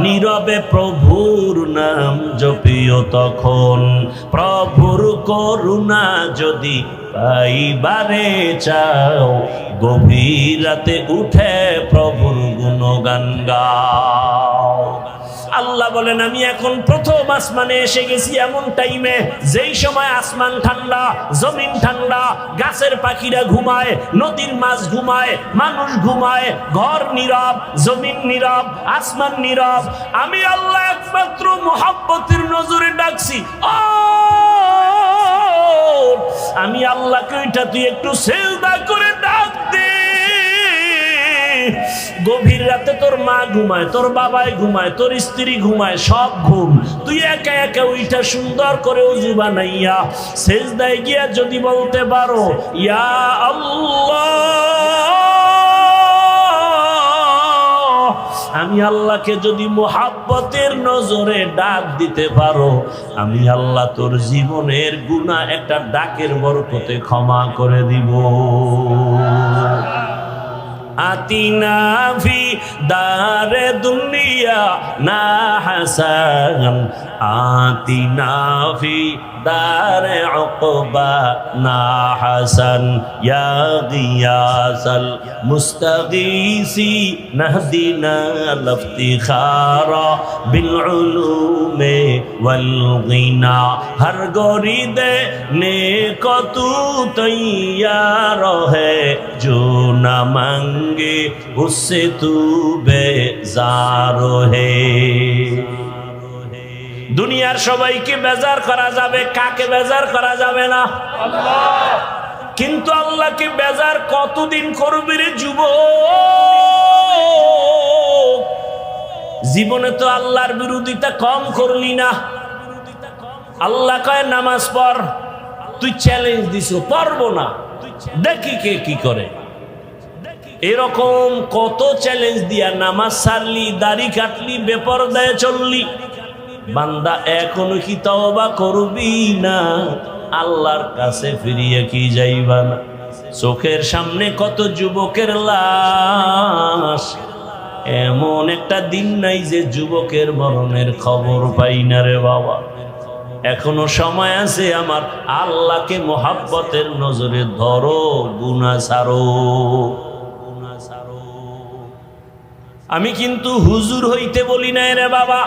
নীরবে প্রভুর নাম জপিও তখন। প্রভুর করুণা যদি পাইবারে চাও, গভীর রাতে উঠে প্রভুর গুণগান গাও। আল্লাহ বলেন, আমি এখন প্রথম আসমানে এসে গেছি এমন টাইমে যেই সময় আসমান ঠান্ডা, জমিন ঠান্ডা, গাছের পাখিরা ঘুমায়, নদীর মাছ ঘুমায়, মানুষ ঘুমায়, ঘর নীরব, জমিন নীরব, আসমান নীরব। আমি আল্লাহ একমাত্র মুহাব্বতের নজরে ডাকছি, আমি আল্লাহকে ওইটা তুই একটু সিজদা করে ডাক দে। গভীর রাতে তোর মা ঘুমায়, তোর বাবাই ঘুমায়, তোর স্ত্রী ঘুমায়, সব ঘুম। তুই একা একা ওইটা সুন্দর করে ওযু বানাইয়া সিজদায় গিয়া যদি বলতে পারো, ইয়া আল্লাহ, আমি আল্লাহকে যদি মুহাব্বতের নজরে ডাক দিতে পারো, আমি আল্লাহ তোর জীবনের গুনাহ একটা ডাকের বরকতে ক্ষমা করে দিব। আতিনা ফি দারে দুনিয়া না হাসান, আতিনা ফি দারে উকবা না হাসান, ইয়া গিয়াসাল মুস্তাগীসি নাহদিনা লফতিখারা বিল উলুমে ওয়াল গিনা। হর গরিদে নেক তু তৈয়ার है जो न मांगे उससे तू बेजार है। দুনিয়ার সবাইকে বেজার করা যাবে, কাকে বেজার করা যাবে না? আল্লাহ। কিন্তু আল্লাহকে বেজার কতদিন করবি রে যুবক? জীবনে তো আল্লাহর বিরোধিতা কম করলি না। আল্লাহ কয় নামাজ পড়, তুই চ্যালেঞ্জ দিছো পারবো না, দেখি কে কি করে। এরকম কত চ্যালেঞ্জ দিয়া নামাজ ছাড়লি, দাড়ি কাটলি, বেপরদায় চললি। বান্দা এখনো কি তওবা করবি না? আল্লাহর কাছে ফিরিয়ে কি যাইবা না? চোখের সামনে কত যুবকের লাশ, এমন একটা দিন নাই যে যুবকের মরণের খবর পাই না রে বাবা। এখনো সময় আছে, আমার আল্লাহকে মুহাব্বতের নজরে ধরো, গুনাহ ছাড়ো। আমি কিন্তু হুজুর হইতে বলি নাই রে বাবা,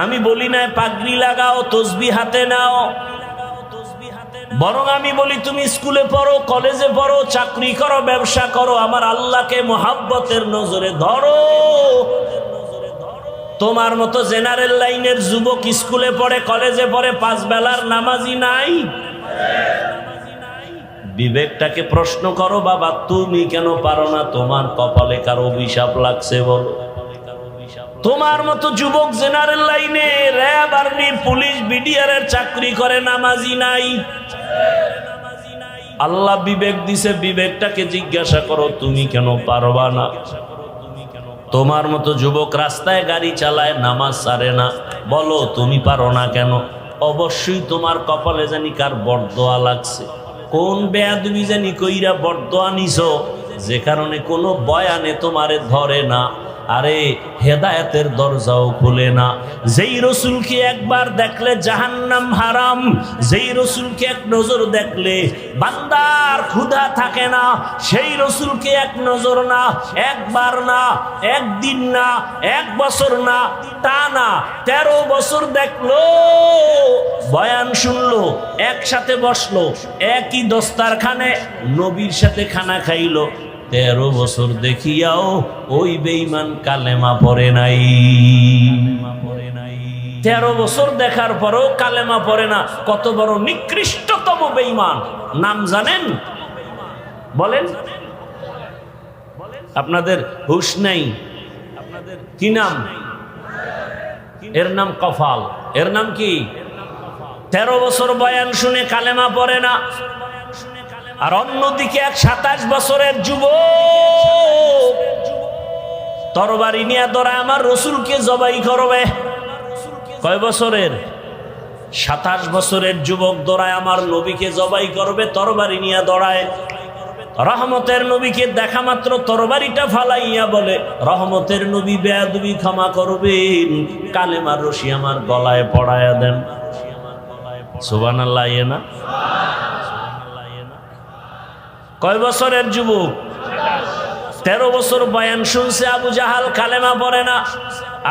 আমি বলি নাই পাগড়ি লাগাও, তসবিহ হাতে নাও। বরং আমি বলি তুমি স্কুলে পড়ো, কলেজে পড়ো, চাকরি করো, ব্যবসা করো, আমার আল্লাহকে মুহাব্বতের নজরে ধরো। তোমার মতো জেনারেল লাইনের যুবক স্কুলে পড়ে, কলেজে পড়ে, 5 বেলার নামাজি নাই। বিবেকটাকে প্রশ্ন করো বাবা, তুমি কেন পারো না? তোমার কপালে কার অভিশাপ লাগছে বলো? তোমার মতো যুবক জেনারেল লাইনে র্যাব আর্মি পুলিশ বিডিআর এর চাকরি করে নামাজি নাই। আল্লাহ বিবেক দিছে, বিবেকটাকে জিজ্ঞাসা করো তুমি কেন পারবা না? তোমার মতো যুবক রাস্তায় গাড়ি চালায় নামাজ ছাড়ে না, বলো তুমি পারো না কেন? অবশ্যই তোমার কপালে জানি কার বরদোয়া লাগছে, কোন বেয়াদবি জানি কইরা বরদোয়া নিছো, যে কারণে কোনো বয়ানে তোমারে ধরে না। আরে হেদায়েতের দরজাও খুলে না। যেই রসুলকে একবার দেখলে জাহান্নাম হারাম, যেই রসুলকে এক নজর দেখলে বান্দার ক্ষুধা থাকে না, সেই রসুলকে এক নজর না, একবার না, একদিন না, এক বছর না, তা না 13 বছর দেখলো, বয়ান শুনলো, একসাথে বসলো, একই দস্তারখানে নবীর সাথে খানা খাইলো, 13 বছর দেখিয়াও ওই বেঈমান কালেমা পড়ে নাই। 13 বছর দেখার পরও কালেমা পড়ে না। কত বড় নিকৃষ্টতম বেঈমান নাম জানেন? বলেন, আপনাদের হুশ নেই? কি নাম? এর নাম কফাল। এর নাম কি? 13 বছর বয়ান শুনে কালেমা পড়ে না। আর অন্যদিকে এক 27 বছরের যুবক তরবারি নিয়ে দৌড়ায় আমার রসুলকে জবাই করবে। কয় বছরের? 27 বছরের যুবক দৌড়ায় আমার নবীকে জবাই করবে, তরবারি নিয়ে দৌড়ায়। রহমতের নবীকে দেখা মাত্র তরবারিটা ফালাইয়া বলে, রহমতের নবী বেয়াদবি ক্ষমা করবেন, কালেমার রশি আমার গলায় পড়ায়া দেন। সুবহানাল্লাহ। না কয় বছরের যুবক? 13 বছর বয়ান শুনছে, আবু জাহাল কালেমা পড়ে না।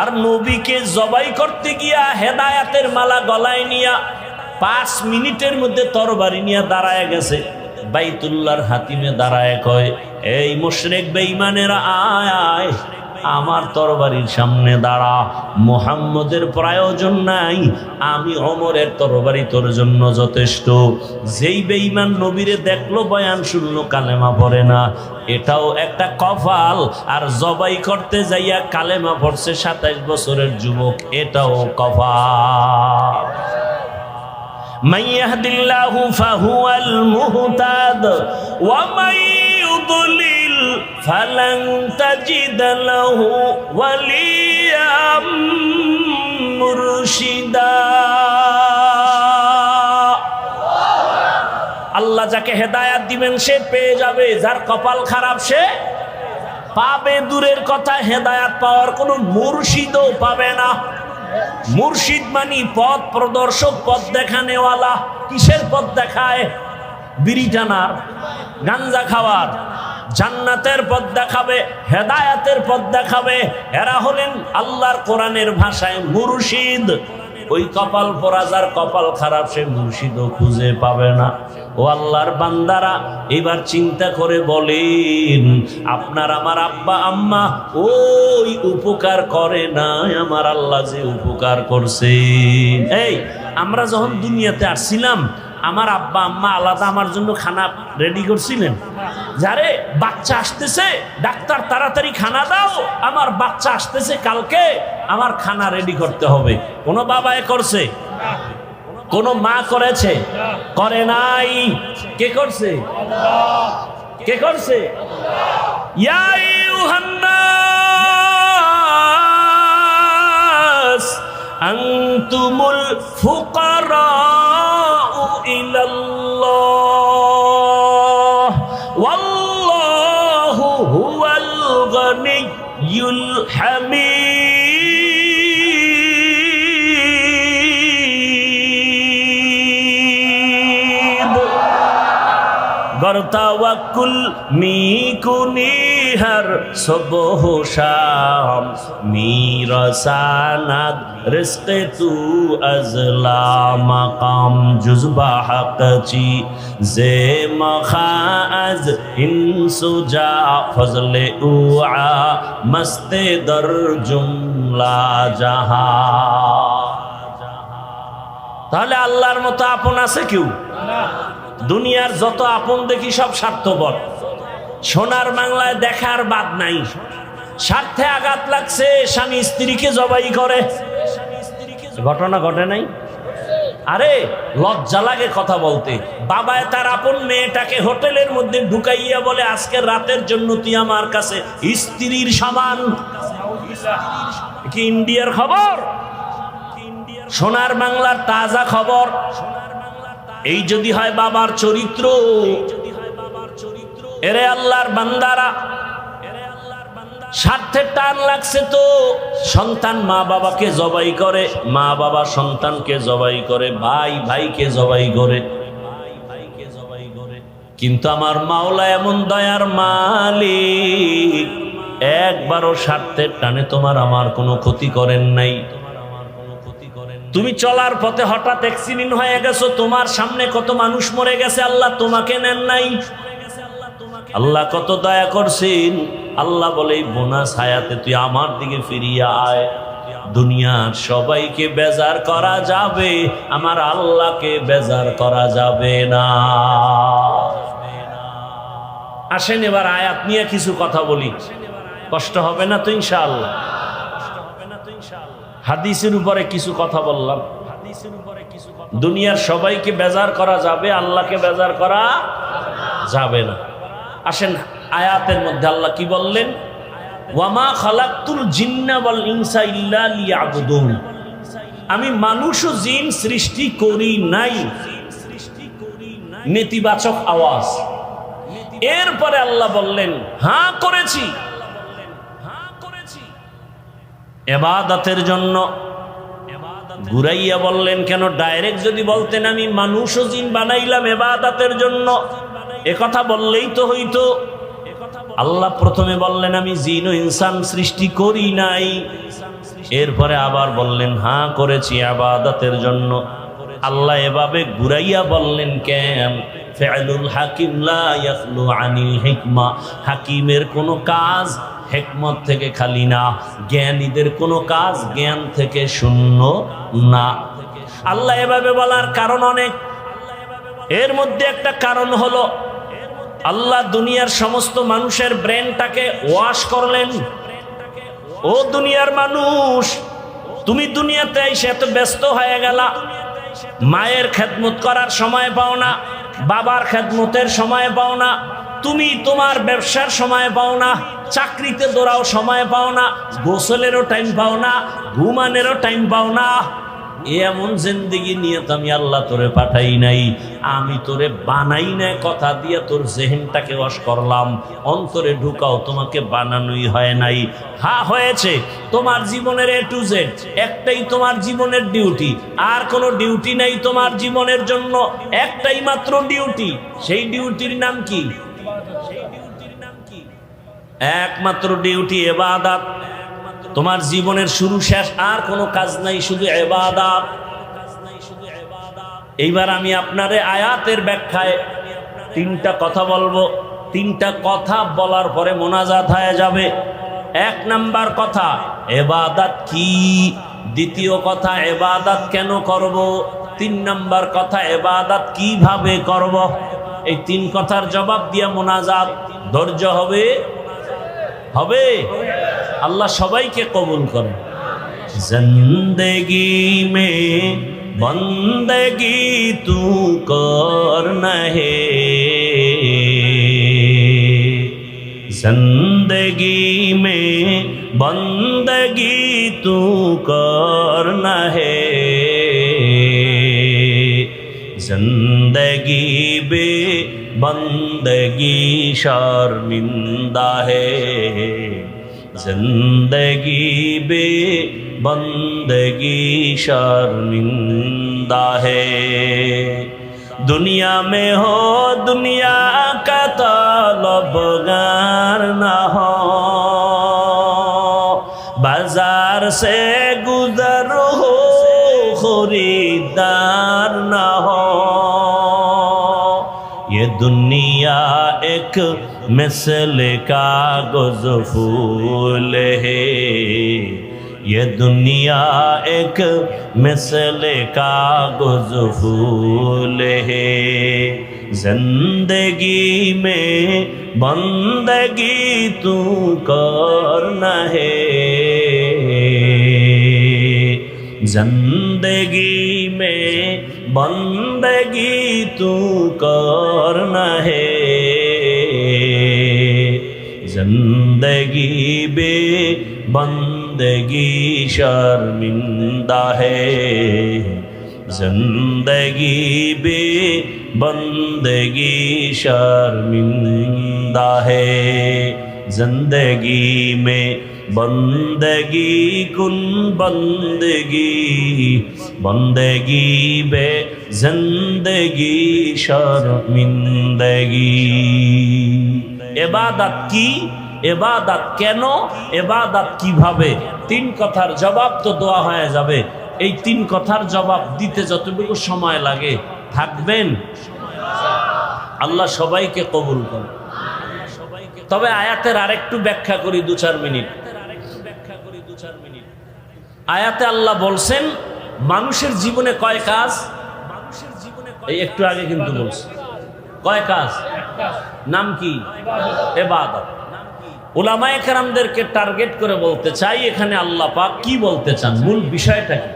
আর নবীকে জবাই করতে গিয়া হেদায়াতের মালা গলায় নিয়া 5 মিনিটের মধ্যে তরবারি নিয়ে দাঁড়ায় গেছে। বাইতুল্লাহর হাতিমে দাঁড়ায় কয়, এই মুশরিক বেঈমানেরা আয় আয়, আমার তরবারির সামনে দাঁড়া, মুহাম্মদের প্রয়োজন নাই, আমি ওমরের তরবারি তোর জন্য যথেষ্ট। যেই বেঈমান নবীরে দেখলো, বয়ান শুনলো, কালেমা পড়ে না, এটাও একটা কপাল। আর জবাই করতে যাইয়া কালেমা পড়ছে 27 বছরের যুবক, এটাও কপাল। মান ইয়াহদিল্লাহু ফাহুয়াল মুহতাদ ওয়া মান ইউদ্লিল ফালান তাজিদ লাহু ওয়ালিয়াম মুরশিদা। আল্লাহ যাকে হেদায়াত দিবেন সে পেয়ে যাবে, যার কপাল খারাপ সে পাবে দূরের কথা, হেদায়াত পাওয়ার কোনো মুর্শিদও পাবে না। মুর্শিদ মানি পথ প্রদর্শক, পথ দেখানেওয়ালা। কিসের পথ দেখায়? বিড়ি টানার, গাঞ্জা খাওয়ার। জান্নাতের পথ দেখাবে, হেদায়াতের পথ দেখাবে। এরা হলেন আল্লাহর কোরআনের ভাষায় মুর্শিদ। ওই কপাল পোড়া যার কপাল খারাপ সে মুর্শিদও খুঁজে পাবে না। ও আল্লাহর বান্দারা, এবার চিন্তা করে বলেন, আপনার আমার আব্বা আম্মা ওই উপকার করে না, আমার আল্লাহ যে উপকার করছে। এই আমরা যখন দুনিয়াতে আসছিলাম, আমার আব্বা আম্মা আলাদা আমার জন্য খানা রেডি করছিলেন। যারে বাচ্চা আসতেছে, ডাক্তার তাড়াতাড়ি খানা দাও, আমার বাচ্চা আসতেছে কালকে, আমার খানা রেডি করতে হবে। কোনো বাবা এ করছে? কোন মা করেছে? করে নাই। কে করছে? কে করছে? ইয়া আইয়ুহান নাস আনতুমুল ফুকারাউ ইলাল্লাহ ওয়াল্লাহু হুয়াল গনিয়্যুল হামিদ। বরতাওয়াক্কুল মিকুনি হর সুবহ শাম, মিরসানাদ রিজকে তু আজলা মাকাম জুজবা হকচি জে মখাজ ইনসুজা ফজলে উআ মস্তে দর জুমলা জাহা। তাহলে আল্লাহর মতো আপন আছে কেউ? দুনিয়ার যত আপন দেখি সব স্বার্থপর। সোনার বাংলায় দেখার বাদ নাই। স্বার্থে আঘাত লাগছে, স্বামী স্ত্রীকে জবাই করে। ঘটনা ঘটে নাই? আরে লজ্জা লাগে কথা বলতে। বাবায় তার আপন মেয়েটাকে হোটেলের মধ্যে ঢুকাইয়া বলে, আজকের রাতের জন্য তুই আমার কাছে স্ত্রীর সমান। কি ইন্ডিয়ার খবর? সোনার বাংলার তাজা খবর। এই যদি হয় বাবার চরিত্র, এরে আল্লাহর বান্দারা, স্বার্থের টান লাগছে তো সন্তান মা বাবাকে জবাই করে, মা বাবা সন্তানকে জবাই করে, ভাই ভাইকে জবাই করে। কিন্তু আমার মাওলা এমন দয়ার মালিক, একবারও স্বার্থের টানে তোমার আমার কোনো ক্ষতি করেন নাই। তুমি চলার পথে হঠাৎ অ্যাক্সিডেন্ট হয়ে গেছো, তোমার সামনে কত মানুষ মরে গেছে, আল্লাহ তোমাকে নেন নাই। আল্লাহ কত দয়া করছেন। আল্লাহ বলে, বোনাস হায়াতে তুই আমার দিকে ফিরিয়ে আয়। দুনিয়ার সবাইকে বেজার করা যাবে, আমার আল্লাহকে বেজার করা যাবে না। আসেন এবার আয়াত নিয়ে কিছু কথা বলি, কষ্ট হবে না তো ইনশাআল্লাহ। হাদিসের উপরে কিছু কথা বললাম। দুনিয়ার সবাইকে বেজার করা যাবে, আল্লাহকে বেজার করা যাবে না। আসেন আয়াতের মধ্যে আল্লাহ কি বললেন? ওয়ামা খালাকতুল জিন্না ওয়াল ইনসা ইল্লা লিয়াবুদুন। আমি মানুষ ও জিন সৃষ্টি করি নাই। নেতিবাচক আওয়াজ। এরপরে আল্লাহ বললেন, হ্যাঁ করেছি ইবাদতের জন্য। ঘুরাইয়া বললেন কেন? ডাইরেক্ট যদি বলতেন আমি মানুষ ও জিন বানাইলাম ইবাদতের জন্য, একথা বললেই তো হইতো। আল্লাহ প্রথমে বললেন আমি জিন ও ইনসান সৃষ্টি করি নাই, এরপরে আবার বললেন হ্যাঁ করেছি ইবাদতের জন্য। আল্লাহ এভাবে ঘুরাইয়া বললেন কেন? ফিআলুল হাকিম লা ইয়াখলু আনিল হিকমা। হাকিমের কোনো কাজ হিকমত থেকে খালি না, জ্ঞানীদের কোনো কাজ জ্ঞান থেকে শূন্য না। আল্লাহ এভাবে বলার কারণ অনেক। এর মধ্যে একটা কারণ হলো আল্লাহ দুনিয়ার সমস্ত মানুষের ব্রেনটাকে ওয়াশ করলেন। ও দুনিয়ার মানুষ, তুমি দুনিয়াতে এসে এত ব্যস্ত হয়ে গেলা, মায়ের খেদমত করার সময় পাও না, বাবার খেদমতের সময় পাও না, তুমি তোমার ব্যবসার সময় পাও না, চাকরিতে দৌড়াও সময় পাও না, গোসলেরও টাইম পাও না, ঘুমানেরও টাইম পাও না। এমন জিন্দেগি নিয়ে তো আমি আল্লাহ তোরে পাঠাই নাই, আমি তোরে বানাই নাই। কথা দিয়ে তোর জেহেনটাকে ওয়াশ করলাম, অন্তরে ঢুকাও, তোমাকে বানানোই হয় নাই। হ্যাঁ হয়েছে, তোমার জীবনের এ টু জেড একটাই তোমার জীবনের ডিউটি, আর কোনো ডিউটি নাই তোমার জীবনের জন্য। একটাই মাত্র ডিউটি, সেই ডিউটির নাম কি? একমাত্র ডিউটি ইবাদত। তোমার জীবনের শুরু শেষ আর কোনো কাজ নাই, শুধু ইবাদত। এইবার আমি আপনারে আয়াতের ব্যাখ্যায় তিনটা কথা বলবো। তিনটা কথা বলার পরে মোনাজাত হয়ে যাবে। এক নাম্বার কথা, ইবাদত কি? দ্বিতীয় কথা, ইবাদত কেন করব? তিন নাম্বার কথা, ইবাদত কিভাবে করব? এই তিন কথার জবাব দিয়া মোনাজাত। ধৈর্য হবে? হবে? আল্লাহ সবাইকে কবুল করে। জিন্দেগি মে বন্দেগি তু করনা হে, জিন্দেগি মে বন্দেগি তু করনা হে, जिंदगी बे बंदगी शर्मिंदा है, जिंदगी बे बंदगी शर्मिंदा है। दुनिया में हो दुनिया का तलबगार ना हो, बाजार से गुजर हो खरीदार ना हो। ये दुनिया एक मिसल कागज फूल है, ये दुनिया एक मिसल कागज फूल है। जिंदगी में बंदगी तू करना है, जिंदगी में बंदगी तू करना है, जिंदगी बे बंदगी शर्मिंदा है, जिंदगी बे बंदगी शर्मिंदा है, जिंदगी में बंदगी कुन बंदगी, बंदगी बे जिंदगी शर्मिंदगी। इबादत की, इबादत কেন, ইবাদত কিভাবে, তিন কথার জবাব তো দোয়া হয়ে যাবে। এই তিন কথার জবাব দিতে যতটুকু সময় লাগে থাকবেন, আল্লাহ সবাইকে কবুল করে। তবে আয়াতের আরেকটু ব্যাখ্যা করি 2-4 মিনিট। আয়াতে আল্লাহ বলছেন মানুষের জীবনে কয় কাজ, এই একটু আগে কিন্তু বলছে কয় কাজ, নাম কি? ইবাদত। উলামায়ে কেরামদেরকে টার্গেট করে বলতে চাই এখানে আল্লাহ পাক কি বলতে চান, মূল বিষয়টা কি।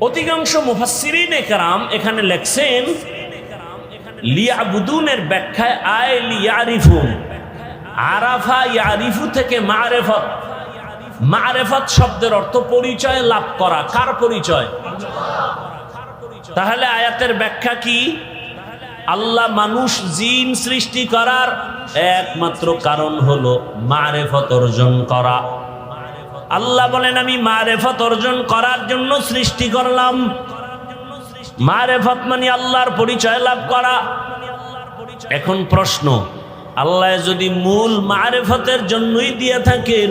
অধিকাংশ মুফাসসিরিনে কেরাম এখানে লেখছেন লিয়াবুদুনের ব্যাখ্যায় আয় লিয়ারিফুন, আরাফা ইয়ারিফু থেকে মারেফত, মারেফত শব্দের অর্থ পরিচয় লাভ করা। কার পরিচয়? তাহলে আয়াতের ব্যাখ্যা কি? আল্লাহ মানুষ জিন সৃষ্টি করার একমাত্র কারণ হলো মারেফত অর্জন করা। আল্লাহ বলেন আমি মারেফত অর্জন করার জন্য সৃষ্টি করলাম। মারেফত মানে আল্লাহর পরিচয় লাভ করা। এখন প্রশ্ন, আল্লাহ যদি মূল মারেফতের জন্যই দিয়ে থাকেন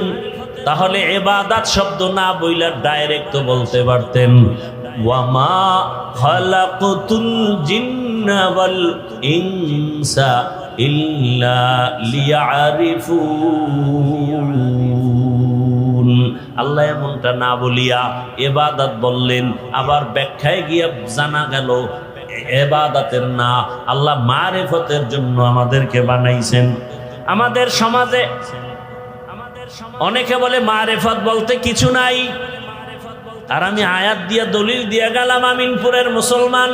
তাহলে ইবাদত শব্দ না বইলা ডাইরেক্ট তো বলতে পারতেন ওয়ামা খালাকতুল জিন্না ওয়াল ইনসা ইল্লা লিয়ারিফুন। আল্লাহ এমনটা না বলিয়া ইবাদত বললেন, আবার ব্যাখ্যায় গিয়ে জানা গেল ইবাদতের না, আল্লাহ মারিফতের জন্য আমাদেরকে বানাইছেন। আমাদের সমাজে অনেকে বলে মারিফত বলতে কিছু নাই, আর আমি আয়াত দিয়া দলিল দিয়া গেলাম আমিনপুরের মুসলমান।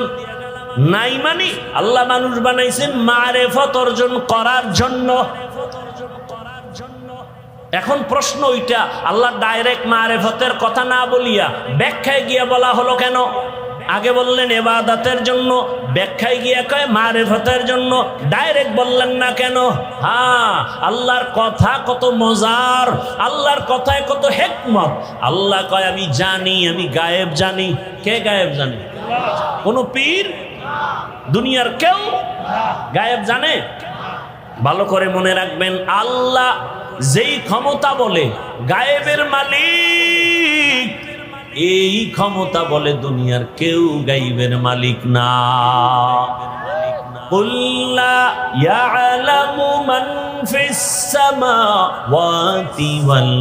নাই মানি আল্লাহ মানুষ বানাইছেন মারিফত অর্জন করার জন্য। এখন প্রশ্ন ওইটা, আল্লাহ ডাইরেক্ট মারিফতের কথা না বলিয়া ব্যাখ্যায় গিয়া বলা হলো কেন? আগে বললেন ইবাদতের জন্য, ব্যাখ্যায় গিয়া কয় মারিফতের জন্য, ডাইরেক্ট বললেন না কেন? হ্যাঁ, আল্লাহর কথা কত মজার, আল্লাহর কথায় কত হিকমত। আল্লাহ কয় আমি জানি, আমি গায়েব জানি। কে গায়েব জানে? কোন পীর? দুনিয়ার কেউ গায়েব জানে? ভালো করে মনে রাখবেন, আল্লাহ যেই ক্ষমতা বলে গায়েবের মালিক, এই ক্ষমতা বলে দুনিয়ার কেউ গায়েবের মালিক না। কুল্লা ইয়ালামু মান ফিস সামাওয়াতি ওয়াল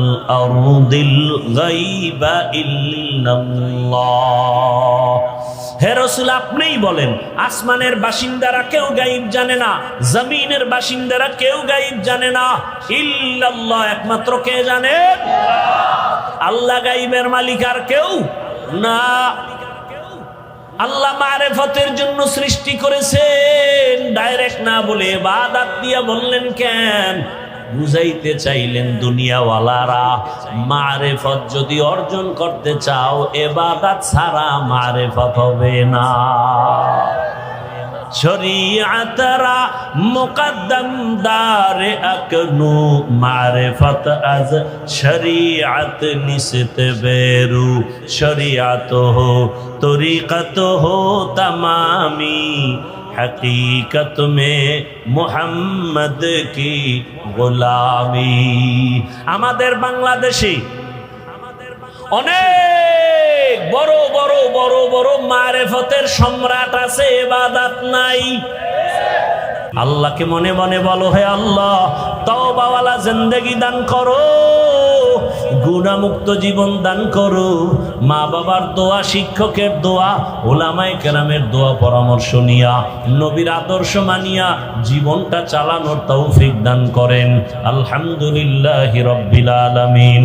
আরদিল গায়বা ইল্লাল্লাহ। হে রাসূল আপনিই বলেন আসমানের বাসিন্দারা কেউ গায়েব জানে না, জমিনের বাসিন্দারা কেউ গায়েব জানে না, ইল্লাল্লাহ একমাত্র কে জানে? আল্লাহ গায়েবের মালিক আর কেউ না। আল্লাহ মারিফতের জন্য সৃষ্টি করেছেন, ডাইরেক্ট না বলে ইবাদত দিয়া বললেন কেন? বুঝাইতে চাইলেন দুনিয়াওয়ালারা মারিফত যদি অর্জন করতে চাও ইবাদত ছাড়া মারিফত হবে না। শরীয়তরা মুকদ্দম দারে আকনু মারিফত আজ শরীয়ত নিসত বেরু শরীয়ত হো তরিকত হো তমামি हकीकत में मोहम्मद की गुलामी। আমাদের বাংলাদেশে অনেক বড় বড় বড় বড় মারিফতের সম্রাট আছে, ইবাদত নাই। আল্লাহকে মনে মনে বলো, হে আল্লাহ তওবাওয়ালা জিন্দেগি দান করো, গুনাহমুক্ত জীবন দান করো। মা বাবার দোয়া, শিক্ষকের দোয়া, ওলামায়ে কেরামের দোয়া পরামর্শ নিয়া, নবীর আদর্শ মানিয়া জীবনটা চালানোর তৌফিক দান করেন। আলহামদুলিল্লাহি রাব্বিল আলামিন।